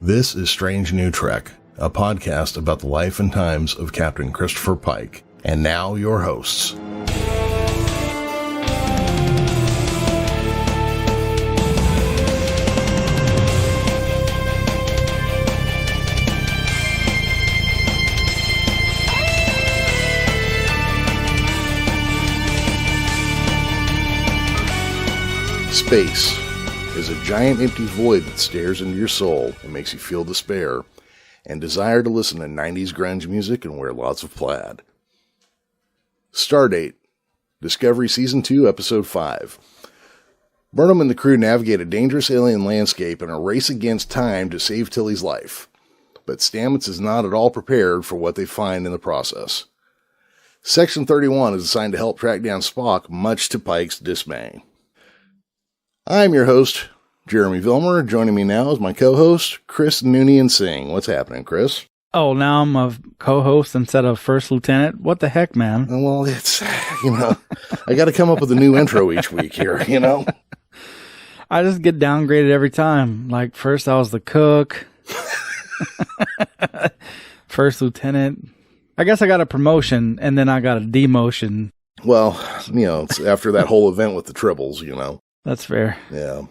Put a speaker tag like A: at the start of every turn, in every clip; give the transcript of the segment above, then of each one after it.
A: This is Strange New Trek, a podcast about the life and times of Captain Christopher Pike. And now, your hosts. Space is a giant empty void that stares into your soul and makes you feel despair and desire to listen to 90s grunge music and wear lots of plaid. Stardate Discovery Season 2, Episode 5. Burnham and the crew navigate a dangerous alien landscape in a race against time to save Tilly's life, but Stamets is not at all prepared for what they find in the process. Section 31 is assigned to help track down Spock, much to Pike's dismay. I'm your host, Jeremy Vilmer. Joining me now is my co-host, Chris Noonien-Singh. What's happening, Chris?
B: Oh, now I'm a co-host instead of first lieutenant? What the heck, man?
A: Well, it's, I got to come up with a new intro each week here,
B: I just get downgraded every time. Like, first I was the cook. First lieutenant. I guess I got a promotion, and then I got a demotion.
A: Well, it's after that whole event with the tribbles,
B: That's fair.
A: Yeah.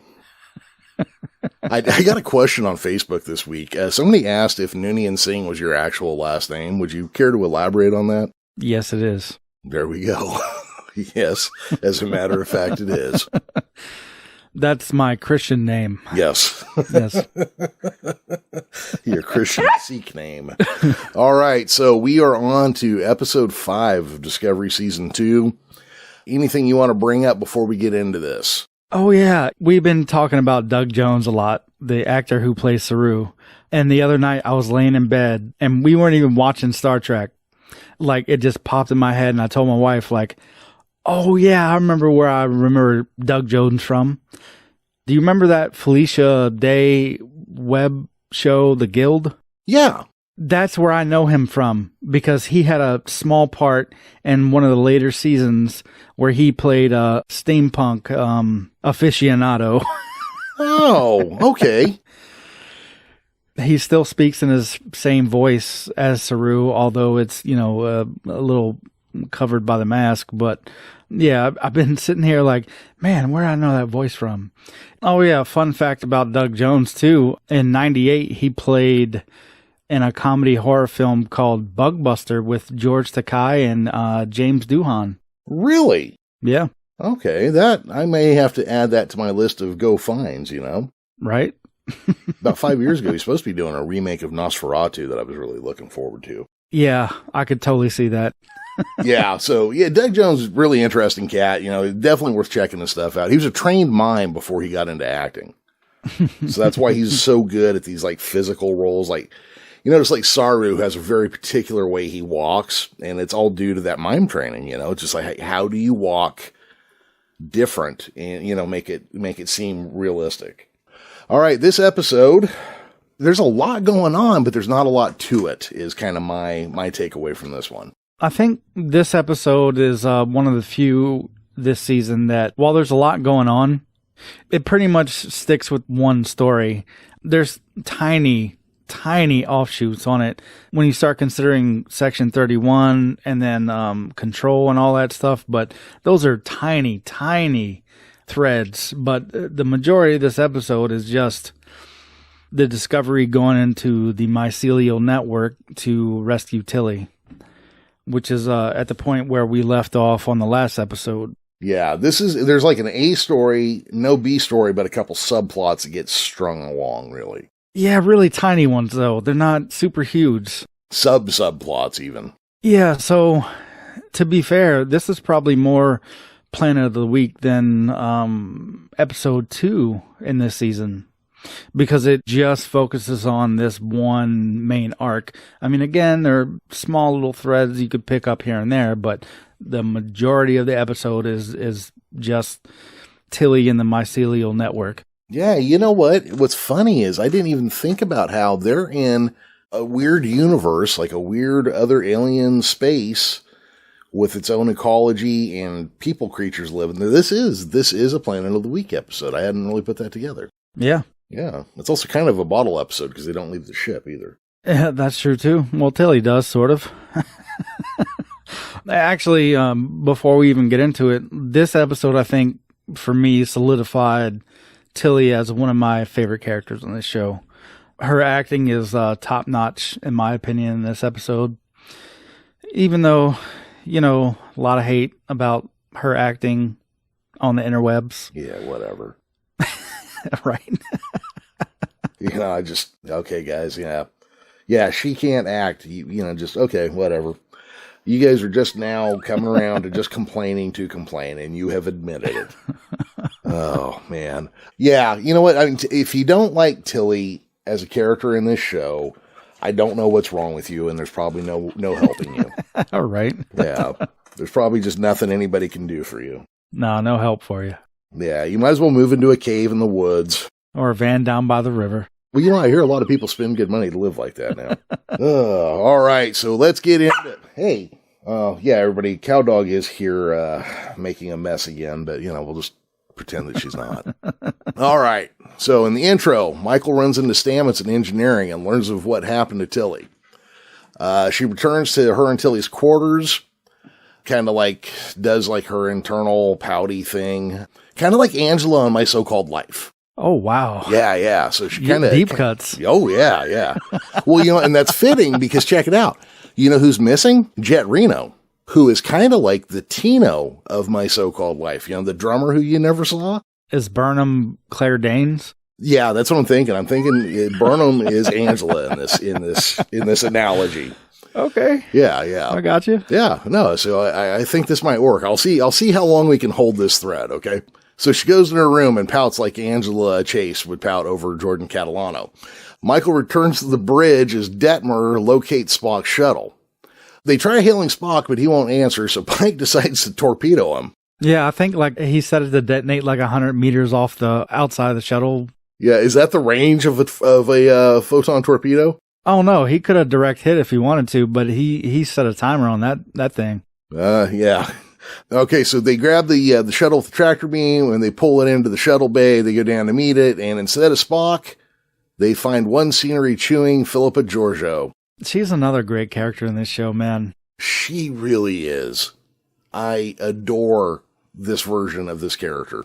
A: I got a question on Facebook this week. Somebody asked if Noonien-Singh was your actual last name. Would you care to elaborate on that?
B: Yes, it is.
A: There we go. Yes, as a matter of fact, it is.
B: That's my Christian name.
A: Yes.
B: Yes.
A: Your Christian Sikh name. All right, so we are on to episode 5 of Discovery Season 2. Anything you want to bring up before we get into this?
B: Oh, yeah. We've been talking about Doug Jones a lot, the actor who plays Saru. And the other night I was laying in bed and we weren't even watching Star Trek. Like, it just popped in my head and I told my wife, oh, yeah, I remember Doug Jones from. Do you remember that Felicia Day web show, The Guild?
A: Yeah.
B: That's where I know him from, because he had a small part in one of the later seasons where he played a steampunk aficionado.
A: Oh, okay.
B: He still speaks in his same voice as Saru, although it's, a little covered by the mask. But yeah, I've been sitting here like, man, where do I know that voice from? Oh, yeah. Fun fact about Doug Jones, too. In 98, he played in a comedy horror film called Bugbuster with George Takei and James Doohan.
A: Really?
B: Yeah.
A: Okay, that I may have to add that to my list of go finds,
B: Right?
A: About 5 years ago, he's supposed to be doing a remake of Nosferatu that I was really looking forward to.
B: Yeah, I could totally see that.
A: Yeah, so, Doug Jones is a really interesting cat. Definitely worth checking his stuff out. He was a trained mime before he got into acting. So that's why he's so good at these, physical roles. You notice, Saru has a very particular way he walks, and it's all due to that mime training, It's just how do you walk different and, make it seem realistic. All right, this episode, there's a lot going on, but there's not a lot to it, is kind of my takeaway from this one.
B: I think this episode is one of the few this season that, while there's a lot going on, it pretty much sticks with one story. There's tiny offshoots on it when you start considering Section 31 and then Control and all that stuff, but those are tiny threads. But the majority of this episode is just the Discovery going into the mycelial network to rescue Tilly, which is at the point where we left off on the last episode.
A: Yeah, there's an A story, no B story, but a couple subplots that get strung along, really.
B: Yeah, really tiny ones, though. They're not super huge.
A: Subplots, even.
B: Yeah, so, to be fair, this is probably more Planet of the Week than episode 2 in this season, because it just focuses on this one main arc. I mean, again, there are small little threads you could pick up here and there, but the majority of the episode is just Tilly and the mycelial network.
A: Yeah, you know what? What's funny is I didn't even think about how they're in a weird universe, like a weird other alien space with its own ecology and people creatures living there. This is a Planet of the Week episode. I hadn't really put that together.
B: Yeah.
A: Yeah, it's also kind of a bottle episode because they don't leave the ship either.
B: Yeah, that's true too. Well, Tilly does, sort of. Actually, before we even get into it, this episode, I think, for me, solidified Tilly as one of my favorite characters on this show. Her acting is top-notch, in my opinion, in this episode. Even though, a lot of hate about her acting on the interwebs.
A: Yeah, whatever.
B: Right.
A: Okay, guys, yeah. Yeah, she can't act, okay, whatever. You guys are just now coming around to just complaining to complain, and you have admitted it. Oh, man. Yeah, you know what? I mean, if you don't like Tilly as a character in this show, I don't know what's wrong with you, and there's probably no helping you.
B: All right.
A: Yeah, there's probably just nothing anybody can do for you.
B: No help for you.
A: Yeah, you might as well move into a cave in the woods.
B: Or a van down by the river.
A: Well, I hear a lot of people spend good money to live like that now. All right, so let's get into it. Hey, yeah, everybody, Cowdog is here making a mess again, but, we'll just pretend that she's not. All right, so in the intro, Michael runs into Stamets in engineering and learns of what happened to Tilly. She returns to her and Tilly's quarters, kind of does her internal pouty thing, kind of like Angela on My So-Called Life.
B: Oh, wow.
A: Yeah. So she kind of
B: deep cuts.
A: Oh, yeah. Well, and that's fitting because check it out. You know who's missing? Jet Reno, who is kind of like the Tino of My So-Called Life. The drummer who you never saw.
B: Is Burnham Claire Danes?
A: Yeah, that's what I'm thinking. I'm thinking Burnham is Angela in this analogy.
B: Okay.
A: Yeah.
B: I got you.
A: Yeah. No. So I think this might work. I'll see how long we can hold this thread. Okay. So she goes in her room and pouts like Angela Chase would pout over Jordan Catalano. Michael returns to the bridge as Detmer locates Spock's shuttle. They try hailing Spock, but he won't answer, so Pike decides to torpedo him.
B: Yeah, I think he set it to detonate 100 meters off the outside of the shuttle.
A: Yeah, is that the range of a photon torpedo?
B: Oh no, he could have direct hit if he wanted to, but he set a timer on that thing.
A: Yeah. Okay, so they grab the shuttle with the tractor beam and they pull it into the shuttle bay. They go down to meet it, and instead of Spock, they find one scenery chewing Philippa Georgiou.
B: She's another great character in this show, man.
A: She really is. I adore this version of this character.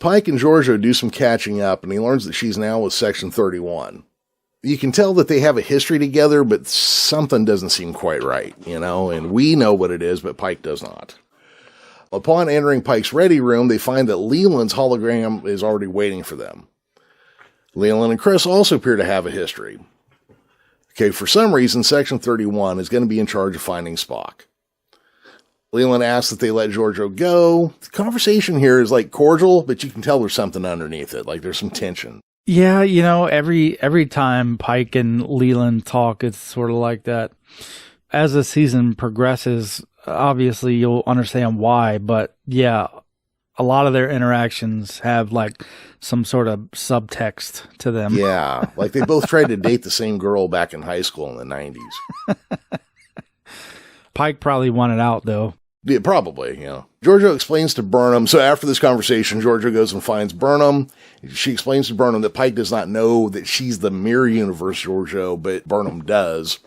A: Pike and Georgiou do some catching up, and he learns that she's now with Section 31. You can tell that they have a history together, but something doesn't seem quite right, and we know what it is, but Pike does not. Upon entering Pike's ready room, they find that Leland's hologram is already waiting for them. Leland and Chris also appear to have a history. Okay, for some reason, Section 31 is going to be in charge of finding Spock. Leland asks that they let Georgiou go. The conversation here is cordial, but you can tell there's something underneath it, there's some tension.
B: Yeah, every time Pike and Leland talk, it's sort of like that. As the season progresses, obviously you'll understand why, but yeah, a lot of their interactions have some sort of subtext to them.
A: Yeah, they both tried to date the same girl back in high school in the 90s.
B: Pike probably wanted out, though.
A: Yeah, probably, Georgiou explains to Burnham, so after this conversation, Georgiou goes and finds Burnham. She explains to Burnham that Pike does not know that she's the mirror universe Georgiou, but Burnham does.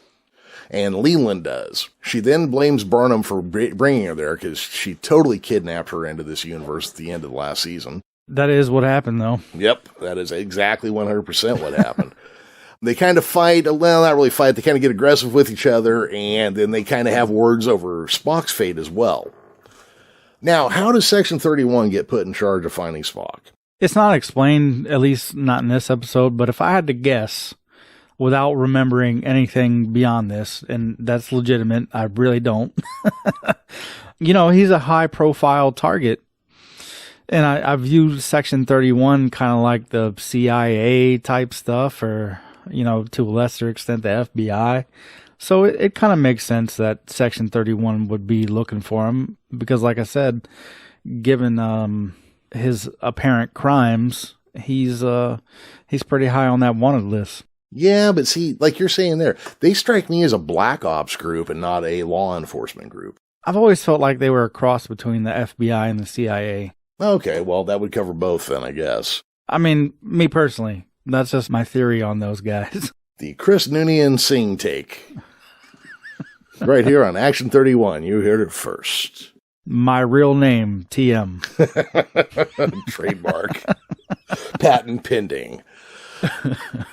A: And Leland does. She then blames Burnham for bringing her there because she totally kidnapped her into this universe at the end of the last season.
B: That is what happened, though.
A: Yep, that is exactly 100% what happened. They kind of fight, well, not really fight, they kind of get aggressive with each other, and then they kind of have words over Spock's fate as well. Now, how does Section 31 get put in charge of finding Spock?
B: It's not explained, at least not in this episode, but if I had to guess, without remembering anything beyond this, and that's legitimate, I really don't. He's a high-profile target. And I view Section 31 kind of like the CIA type stuff, or, to a lesser extent, the FBI. So it kind of makes sense that Section 31 would be looking for him, because like I said, given his apparent crimes, he's pretty high on that wanted list.
A: Yeah, but see, like you're saying there, they strike me as a black ops group and not a law enforcement group.
B: I've always felt like they were a cross between the FBI and the CIA.
A: Okay, well, that would cover both then, I guess.
B: I mean, me personally, that's just my theory on those guys.
A: The Chris Noonien-Singh take. Right here on Action 31. You heard it first.
B: My real name, TM.
A: Trademark. Patent pending.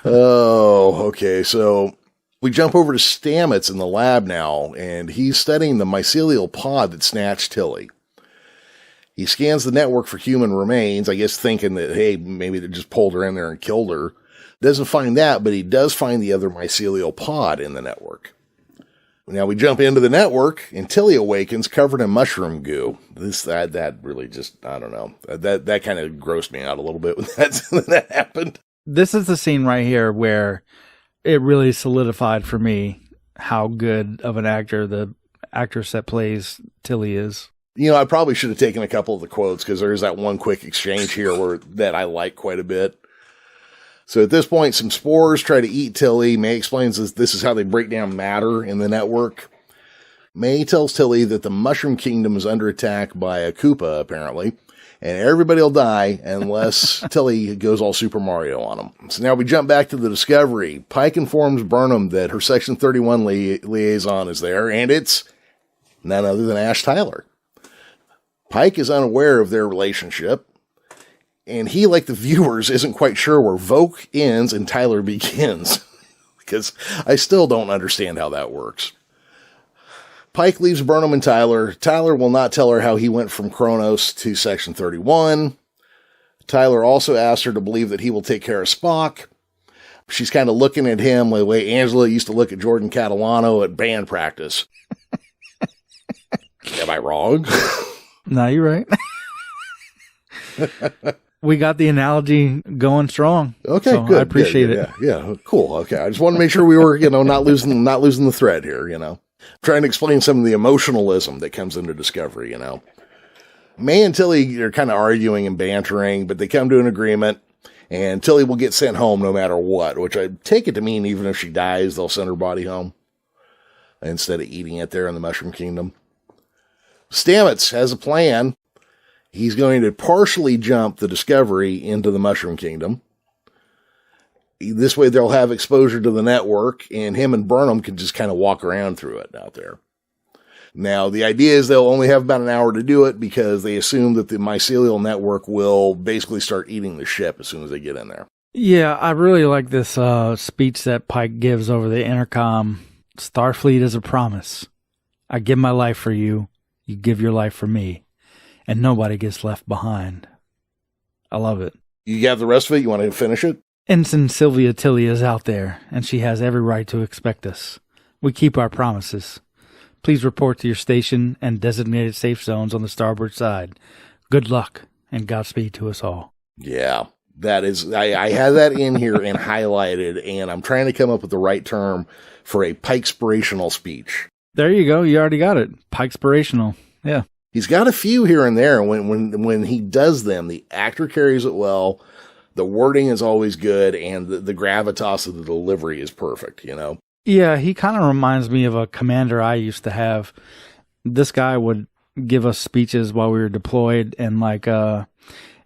A: Oh, okay. So we jump over to Stamets in the lab now, and he's studying the mycelial pod that snatched Tilly. He scans the network for human remains, I guess thinking that, hey, maybe they just pulled her in there and killed her. Doesn't find that, but he does find the other mycelial pod in the network. Now we jump into the network, and Tilly awakens covered in mushroom goo. That really just, I don't know. That kind of grossed me out a little bit when that happened.
B: This is the scene right here where it really solidified for me how good of an actor the actress that plays Tilly is.
A: You know, I probably should have taken a couple of the quotes because there's that one quick exchange here that I like quite a bit. So at this point, some spores try to eat Tilly. May explains this is how they break down matter in the network. May tells Tilly that the Mushroom Kingdom is under attack by a Koopa, apparently, and everybody will die unless Tilly goes all Super Mario on them. So now we jump back to the Discovery. Pike informs Burnham that her Section 31 liaison is there, and it's none other than Ash Tyler. Pike is unaware of their relationship, and he, like the viewers, isn't quite sure where Vogue ends and Tyler begins, because I still don't understand how that works. Pike leaves Burnham and Tyler. Tyler will not tell her how he went from Kronos to Section 31. Tyler also asks her to believe that he will take care of Spock. She's kind of looking at him the way Angela used to look at Jordan Catalano at band practice. Am I wrong?
B: No, you're right. We got the analogy going strong.
A: Okay,
B: so
A: good.
B: I appreciate it.
A: Yeah, cool. Okay, I just want to make sure we were, not losing the thread here. Trying to explain some of the emotionalism that comes into Discovery. May and Tilly are kind of arguing and bantering, but they come to an agreement, and Tilly will get sent home no matter what. Which I take it to mean even if she dies, they'll send her body home instead of eating it there in the Mushroom Kingdom. Stamets has a plan. He's going to partially jump the Discovery into the Mushroom Kingdom. This way they'll have exposure to the network, and him and Burnham can just kind of walk around through it out there. Now, the idea is they'll only have about an hour to do it because they assume that the mycelial network will basically start eating the ship as soon as they get in there.
B: Yeah, I really like this speech that Pike gives over the intercom. Starfleet is a promise. I give my life for you. You give your life for me. And nobody gets left behind. I love it.
A: You have the rest of it? You want to finish it?
B: Ensign Sylvia Tilly is out there, and she has every right to expect us. We keep our promises. Please report to your station and designated safe zones on the starboard side. Good luck, and Godspeed to us all.
A: Yeah, that is... I had that in here and highlighted, and I'm trying to come up with the right term for a Pike-spirational speech.
B: There you go. You already got it. Pike-spirational. Yeah.
A: He's got a few here and there. When he does them, the actor carries it well. The wording is always good, and the gravitas of the delivery is perfect,
B: Yeah, he kind of reminds me of a commander I used to have. This guy would give us speeches while we were deployed, and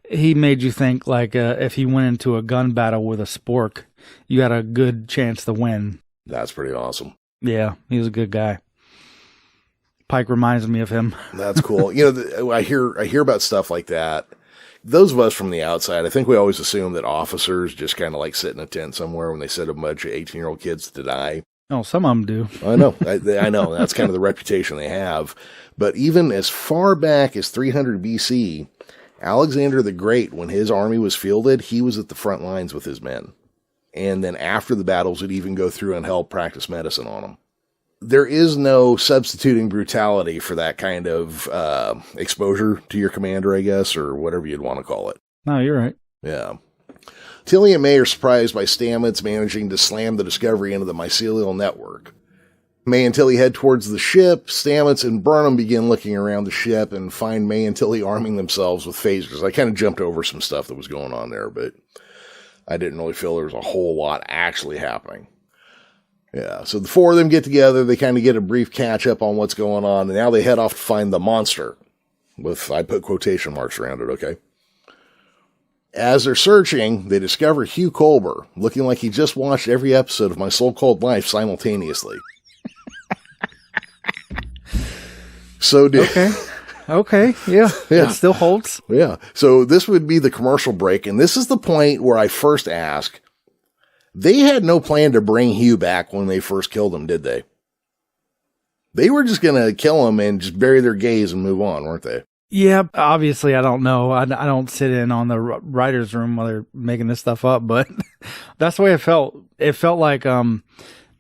B: he made you think if he went into a gun battle with a spork, you had a good chance to win.
A: That's pretty awesome.
B: Yeah, he was a good guy. Pike reminds me of him.
A: That's cool. I hear about stuff like that. Those of us from the outside, I think we always assume that officers just kind of sit in a tent somewhere when they send a bunch of 18-year-old kids to die.
B: Oh, some of them do.
A: I know. I know. That's kind of the reputation they have. But even as far back as 300 BC, Alexander the Great, when his army was fielded, he was at the front lines with his men. And then after the battles, would even go through and help practice medicine on them. There is no substituting brutality for that kind of exposure to your commander, I guess, or whatever you'd want to call it.
B: No, you're right.
A: Yeah. Tilly and May are surprised by Stamets managing to slam the Discovery into the mycelial network. May and Tilly head towards the ship. Stamets and Burnham begin looking around the ship and find May and Tilly arming themselves with phasers. I kind of jumped over some stuff that was going on there, but I didn't really feel there was a whole lot actually happening. Yeah, so the four of them get together, they kind of get a brief catch-up on what's going on, and now they head off to find the monster. I put quotation marks around it, okay? As they're searching, they discover Hugh Culber, looking like he just watched every episode of My So-Called Life simultaneously.
B: Okay. Yeah. It still holds.
A: Yeah. So this would be the commercial break. And this is the point where I first ask, they had no plan to bring Hugh back when they first killed him, did they? They were just going to kill him and just bury their gays and move on, weren't they?
B: Yeah, obviously, I don't know. I don't sit in on the writer's room while they're making this stuff up, but that's the way it felt. It felt like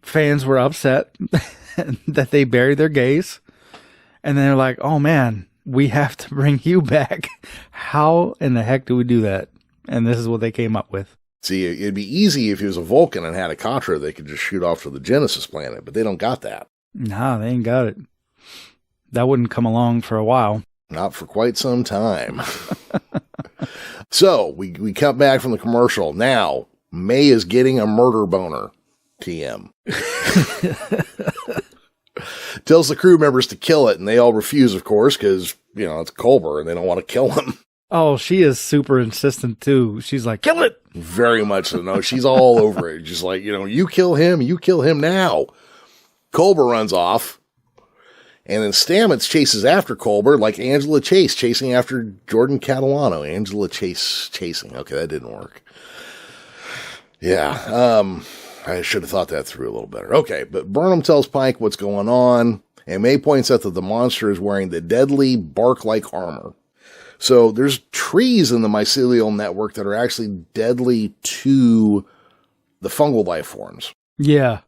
B: fans were upset that they buried their gays. And then they're like, oh, man, we have to bring Hugh back. How in the heck do we do that? And this is what they came up with.
A: See, it'd be easy if he was a Vulcan and had a Contra, they could just shoot off to the Genesis planet, but they don't got that.
B: Nah, they ain't got it. That wouldn't come along for a while.
A: Not for quite some time. So, we cut back from the commercial. Now, May is getting a murder boner. TM. Tells the crew members to kill it, and they all refuse, of course, because, it's Culber, and they don't want to kill him.
B: Oh, she is super insistent, too. She's like, kill it!
A: Very much so. No, she's all over it. Just like, you kill him now. Culber runs off. And then Stamets chases after Culber like Angela Chase chasing after Jordan Catalano. Angela Chase chasing. Okay, that didn't work. Yeah, I should have thought that through a little better. Okay, but Burnham tells Pike what's going on, and May points out that the monster is wearing the deadly bark-like armor. So there's trees in the mycelial network that are actually deadly to the fungal life forms.
B: Yeah.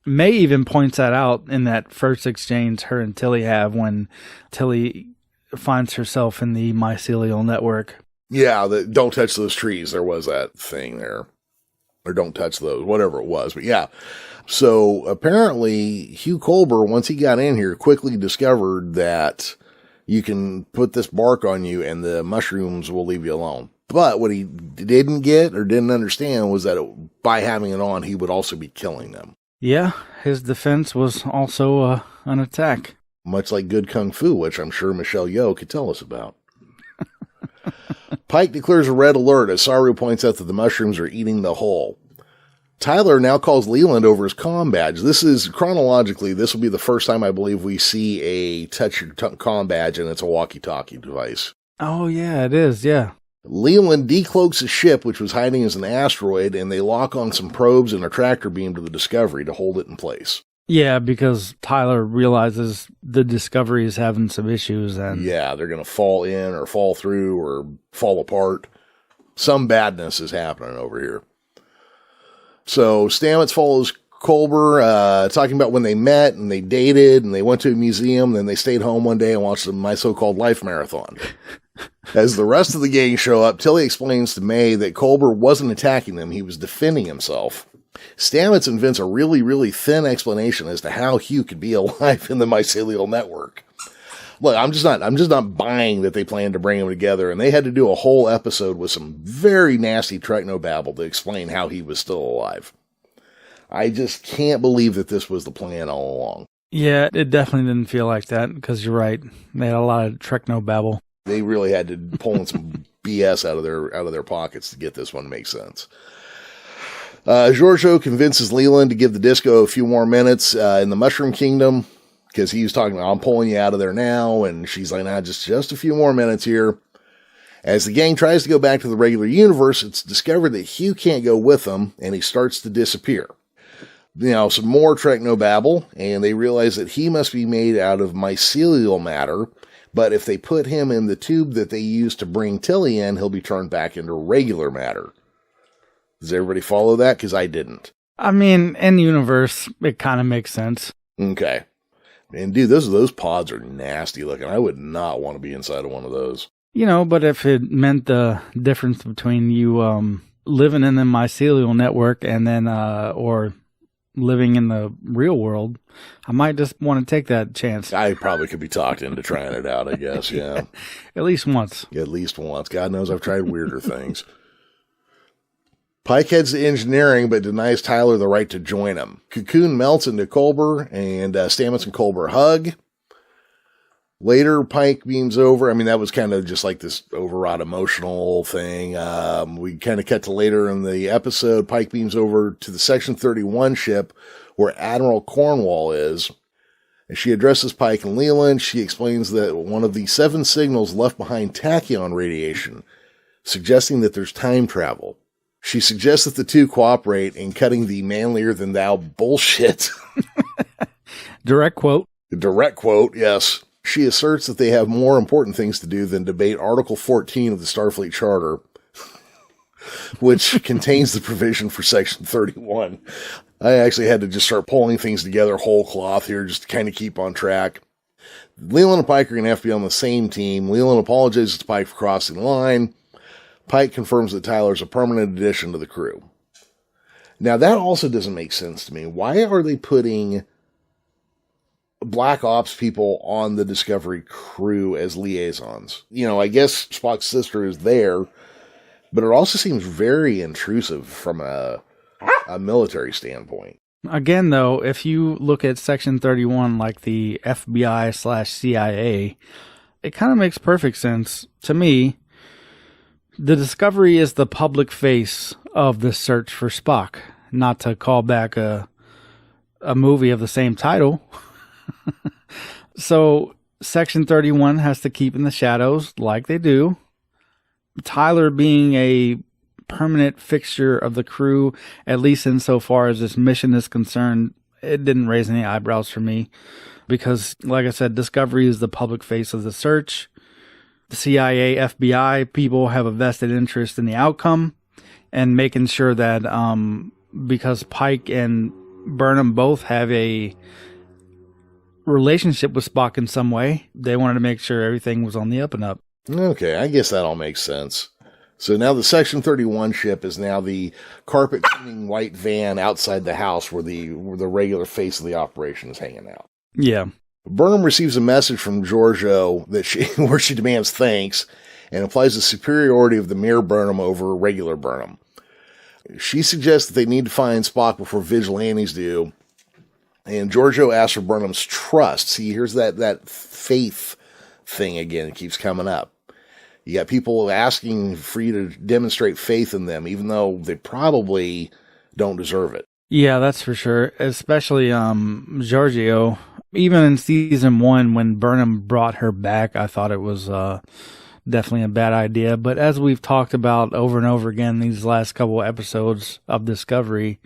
B: May even points that out in that first exchange her and Tilly have when Tilly finds herself in the mycelial network.
A: Yeah, don't touch those trees. There was that thing there. Or don't touch those, whatever it was. But yeah. So apparently Hugh Culber, once he got in here, quickly discovered that you can put this bark on you and the mushrooms will leave you alone. But what he didn't get or didn't understand was that by having it on, he would also be killing them.
B: Yeah, his defense was also an attack.
A: Much like good kung fu, which I'm sure Michelle Yeoh could tell us about. Pike declares a red alert as Saru points out that the mushrooms are eating the hull. Tyler now calls Leland over his comm badge. This will be the first time I believe we see a touch your comm badge, and it's a walkie-talkie device.
B: Oh, yeah, it is, yeah.
A: Leland decloaks his ship, which was hiding as an asteroid, and they lock on some probes and a tractor beam to the Discovery to hold it in place.
B: Yeah, because Tyler realizes the Discovery is having some issues. And
A: yeah, they're going to fall in or fall through or fall apart. Some badness is happening over here. So Stamets follows Culber, talking about when they met and they dated and they went to a museum, then they stayed home one day and watched the My So-Called Life marathon. As the rest of the gang show up, Tilly explains to May that Culber wasn't attacking them, he was defending himself. Stamets invents a really, really thin explanation as to how Hugh could be alive in the mycelial network. Look, I'm just not buying that they planned to bring him together, and they had to do a whole episode with some very nasty technobabble to explain how he was still alive. I just can't believe that this was the plan all along.
B: Yeah, it definitely didn't feel like that, because you're right. They had a lot of technobabble.
A: They really had to pull in some BS out of their pockets to get this one to make sense. Giorgio convinces Leland to give the disco a few more minutes in the Mushroom Kingdom, because he was talking about, I'm pulling you out of there now, and she's like, nah, just a few more minutes here. As the gang tries to go back to the regular universe, it's discovered that Hugh can't go with them, and he starts to disappear. Some more technobabble, and they realize that he must be made out of mycelial matter, but if they put him in the tube that they used to bring Tilly in, he'll be turned back into regular matter. Does everybody follow that? Because I didn't.
B: I mean, in universe, it kind of makes sense.
A: Okay. And dude, those pods are nasty looking. I would not want to be inside of one of those.
B: But if it meant the difference between you living in the mycelial network and then, or living in the real world, I might just want to take that chance.
A: I probably could be talked into trying it out, I guess, yeah.
B: At least once.
A: At least once. God knows I've tried weirder things. Pike heads to engineering, but denies Tyler the right to join him. Cocoon melts into Culber, and Stamets and Culber hug. Later, Pike beams over. I mean, that was kind of just like this overwrought emotional thing. We kind of cut to later in the episode. Pike beams over to the Section 31 ship where Admiral Cornwall is. And she addresses Pike and Leland. She explains that one of the 7 signals left behind tachyon radiation, suggesting that there's time travel. She suggests that the two cooperate in cutting the manlier-than-thou bullshit.
B: Direct quote.
A: Direct quote, yes. She asserts that they have more important things to do than debate Article 14 of the Starfleet Charter, which contains the provision for Section 31. I actually had to just start pulling things together whole cloth here just to kind of keep on track. Leland and Pike are going to have to be on the same team. Leland apologizes to Pike for crossing the line. Pike confirms that Tyler's a permanent addition to the crew. Now, that also doesn't make sense to me. Why are they putting Black Ops people on the Discovery crew as liaisons? You know, I guess Spock's sister is there, but it also seems very intrusive from a military standpoint.
B: Again, though, if you look at Section 31 like the FBI/CIA, it kind of makes perfect sense to me. The Discovery is the public face of the search for Spock, not to call back a movie of the same title. So Section 31 has to keep in the shadows like they do. Tyler being a permanent fixture of the crew, at least insofar as this mission is concerned, it didn't raise any eyebrows for me because, like I said, Discovery is the public face of the search. The CIA, FBI people have a vested interest in the outcome and making sure that because Pike and Burnham both have a relationship with Spock in some way, they wanted to make sure everything was on the up and up.
A: Okay, I guess that all makes sense. So now the Section 31 ship is now the carpet cleaning white van outside the house where the regular face of the operation is hanging out.
B: Yeah.
A: Burnham receives a message from Giorgio where she demands thanks and implies the superiority of the mere Burnham over regular Burnham. She suggests that they need to find Spock before vigilantes do, and Giorgio asks for Burnham's trust. See, here's that faith thing again. It keeps coming up. You got people asking for you to demonstrate faith in them, even though they probably don't deserve it.
B: Yeah, that's for sure. Especially Giorgio. Even in season 1, when Burnham brought her back, I thought it was definitely a bad idea. But as we've talked about over and over again these last couple episodes of Discovery,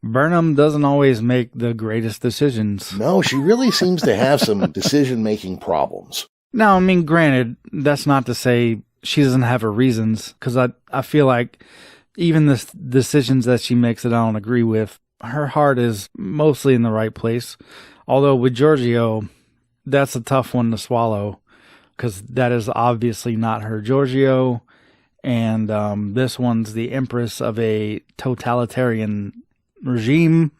B: Burnham doesn't always make the greatest decisions.
A: No, she really seems to have some decision-making problems.
B: Now, I mean, granted, that's not to say she doesn't have her reasons, because I feel like even the decisions that she makes that I don't agree with, her heart is mostly in the right place. Although with Giorgio, that's a tough one to swallow, because that is obviously not her Giorgio, and this one's the empress of a totalitarian regime.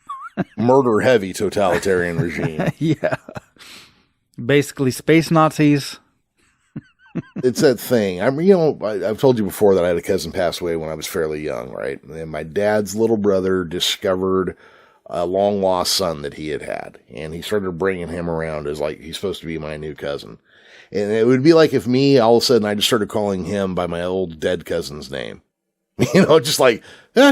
A: Murder-heavy totalitarian regime.
B: Yeah. Basically space Nazis.
A: It's that thing. I mean, I've told you before that I had a cousin pass away when I was fairly young, right? And my dad's little brother discovered a long-lost son that he had. And he started bringing him around as like, he's supposed to be my new cousin. And it would be like if me, all of a sudden, I just started calling him by my old dead cousin's name. You know, just like,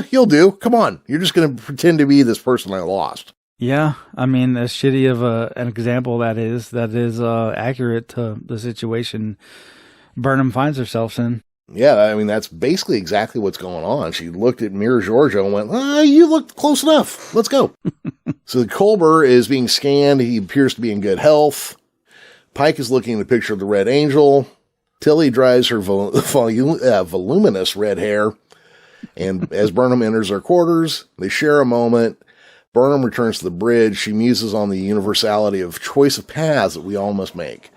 A: you'll do. Come on. You're just going to pretend to be this person I lost.
B: Yeah, I mean, as shitty of an example that is accurate to the situation Burnham finds herself in.
A: Yeah, I mean, that's basically exactly what's going on. She looked at Mir Giorgio and went, you look close enough. Let's go. So the Culber is being scanned. He appears to be in good health. Pike is looking at a picture of the Red Angel. Tilly dries her voluminous red hair. And as Burnham enters their quarters, they share a moment. Burnham returns to the bridge. She muses on the universality of choice of paths that we all must make.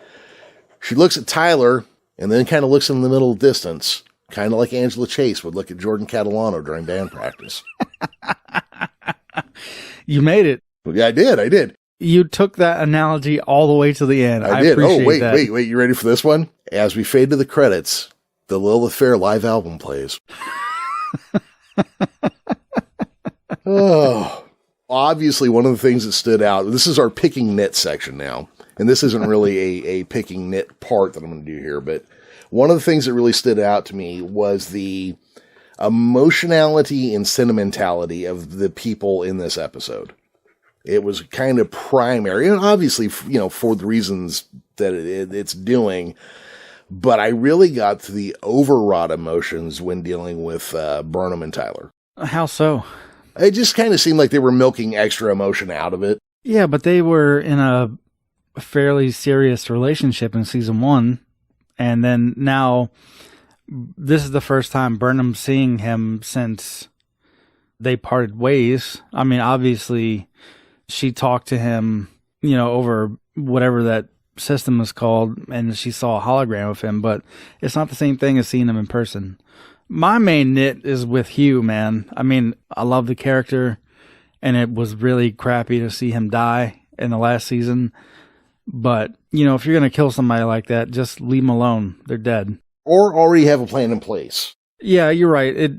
A: She looks at Tyler and then kind of looks in the middle distance, kind of like Angela Chase would look at Jordan Catalano during band practice.
B: You made it.
A: Yeah, I did.
B: You took that analogy all the way to the end. I did.
A: Appreciate
B: that.
A: Wait. You ready for this one? As we fade to the credits, the Lilith Fair live album plays. Oh. Obviously, one of the things that stood out, this is our picking nits section now, and this isn't really a picking nit part that I'm going to do here, but one of the things that really stood out to me was the emotionality and sentimentality of the people in this episode. It was kind of primary, and obviously, for the reasons that it's doing, but I really got to the overwrought emotions when dealing with Burnham and Tyler.
B: How so?
A: It just kind of seemed like they were milking extra emotion out of it.
B: Yeah, but they were in a fairly serious relationship in season 1, and then now this is the first time Burnham's seeing him since they parted ways. I mean, obviously, she talked to him, over whatever that system is called, and she saw a hologram of him, but it's not the same thing as seeing him in person. My main nit is with Hugh, man. I mean, I love the character, and it was really crappy to see him die in the last season. But, if you're going to kill somebody like that, just leave them alone. They're dead.
A: Or already have a plan in place.
B: Yeah, you're right.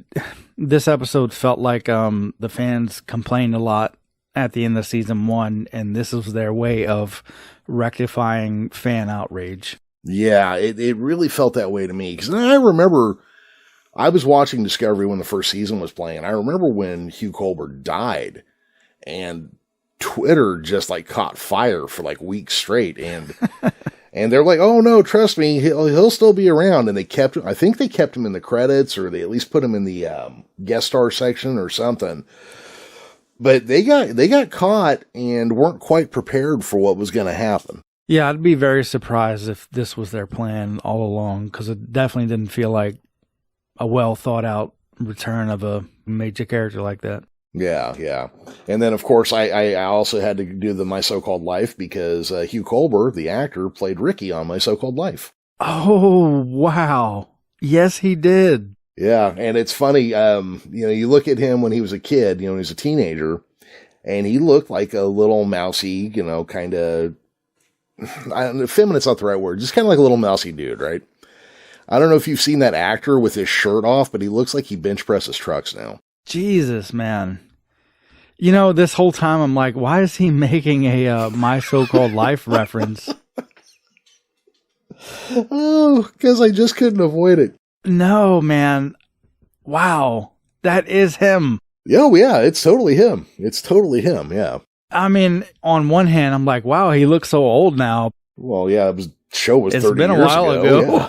B: This episode felt like the fans complained a lot at the end of season 1, and this was their way of rectifying fan outrage.
A: Yeah, it really felt that way to me. Because I remember I was watching Discovery when the first season was playing. I remember when Hugh Colbert died, and Twitter just caught fire for weeks straight, and and they're like, "Oh no, trust me, he'll still be around." And I think they kept him in the credits, or they at least put him in the guest star section or something. But they got caught and weren't quite prepared for what was going to happen.
B: Yeah, I'd be very surprised if this was their plan all along, because it definitely didn't feel like a well thought out return of a major character like that.
A: Yeah. And then, of course, I also had to do the My So-Called Life because Hugh Colbert, the actor, played Ricky on My So-Called Life.
B: Oh, wow. Yes, he did.
A: Yeah, and it's funny, you look at him when he was a kid, when he was a teenager, and he looked like a little mousy, kind of, effeminate's not the right word, just kind of like a little mousy dude, right? I don't know if you've seen that actor with his shirt off, but he looks like he bench presses trucks now.
B: Jesus, man. This whole time I'm like, why is he making a My So-Called Life reference?
A: Oh, because I just couldn't avoid it.
B: No, man. Wow. That is him.
A: Oh, yeah, it's totally him. Yeah.
B: I mean, on one hand, I'm like, wow, he looks so old now.
A: Well, yeah, show was 30 years ago. It's been a while
B: ago.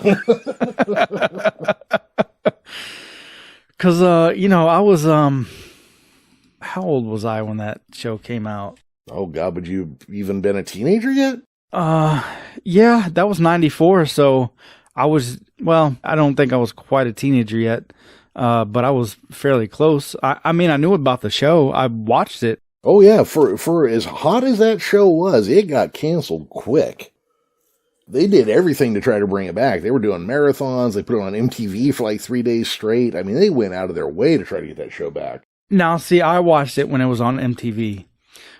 B: Because, I was, how old was I when that show came out?
A: Oh, God, would you even been a teenager yet?
B: Yeah, that was 94, so I don't think I was quite a teenager yet, but I was fairly close. I mean, I knew about the show. I watched it.
A: Oh, yeah, for as hot as that show was, it got canceled quick. They did everything to try to bring it back. They were doing marathons. They put it on MTV for 3 days straight. I mean, they went out of their way to try to get that show back.
B: Now, see, I watched it when it was on MTV.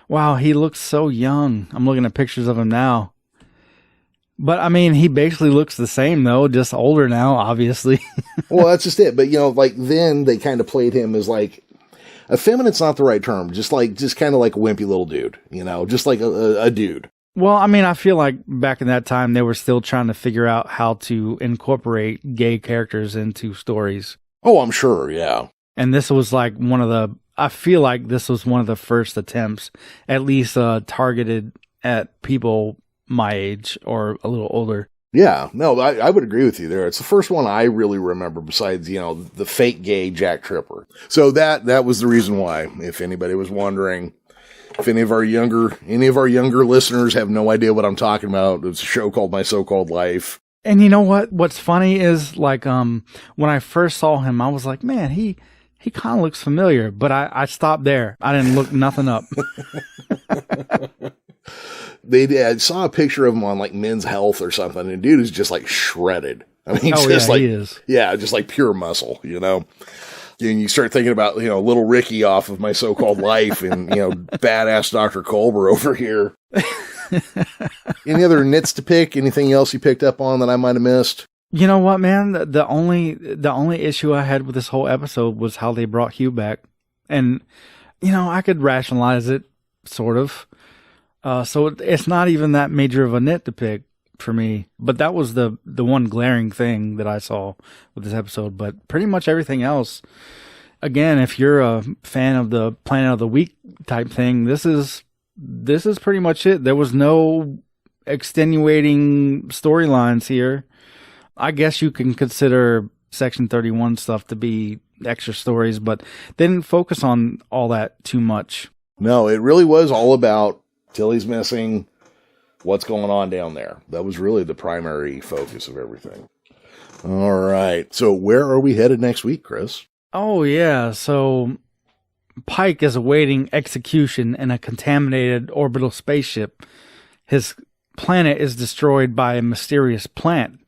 B: Wow, he looks so young. I'm looking at pictures of him now. But, I mean, he basically looks the same, though, just older now, obviously.
A: Well, that's just it. But, then they kind of played him as, effeminate's not the right term. Just kind of like a wimpy little dude, just like a dude.
B: Well, I mean, I feel like back in that time, they were still trying to figure out how to incorporate gay characters into stories.
A: Oh, I'm sure, yeah.
B: And this was I feel like this was one of the first attempts, at least targeted at people my age or a little older.
A: Yeah, no, I would agree with you there. It's the first one I really remember besides, the fake gay Jack Tripper. So that was the reason why, if anybody was wondering. If any of our younger listeners have no idea what I'm talking about, it's a show called My So-Called Life.
B: And you know what? What's funny is when I first saw him, I was like, man, he kind of looks familiar, but I stopped there. I didn't look nothing up.
A: I saw a picture of him on Men's Health or something, and dude is just shredded. I mean,
B: he is.
A: Yeah, just pure muscle, And you start thinking about, little Ricky off of My So-Called Life and, badass Dr. Colbert over here. Any other nits to pick? Anything else you picked up on that I might have missed?
B: You know what, man? The only issue I had with this whole episode was how they brought Hugh back. And, I could rationalize it, sort of. So it's not even that major of a nit to pick for me. But that was the one glaring thing that I saw with this episode. But pretty much everything else, again, if you're a fan of the Planet of the Week type thing, this is pretty much it. There was no extenuating storylines here. I guess you can consider Section 31 stuff to be extra stories, but they didn't focus on all that too much.
A: No, it really was all about Tilly's missing, what's going on down there. That was really the primary focus of everything. All right. So where are we headed next week, Chris?
B: Oh, yeah. So Pike is awaiting execution in a contaminated orbital spaceship. His planet is destroyed by a mysterious plant.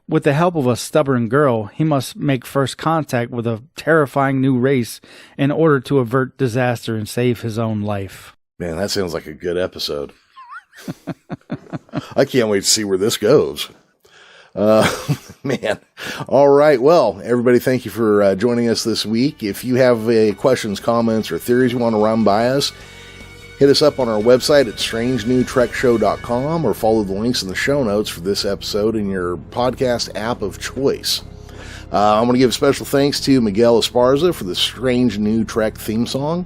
B: With the help of a stubborn girl, he must make first contact with a terrifying new race in order to avert disaster and save his own life.
A: Man, that sounds like a good episode. I can't wait to see where this goes. Man. All right. Well, everybody, thank you for joining us this week. If you have questions, comments, or theories you want to run by us, hit us up on our website at strangenewtrekshow.com or follow the links in the show notes for this episode in your podcast app of choice. I want to give special thanks to Miguel Esparza for the Strange New Trek theme song.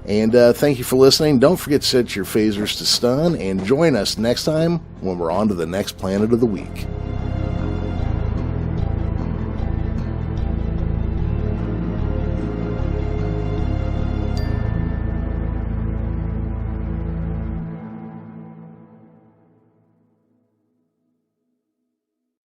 A: And thank you for listening. Don't forget to set your phasers to stun and join us next time when we're on to the next Planet of the Week.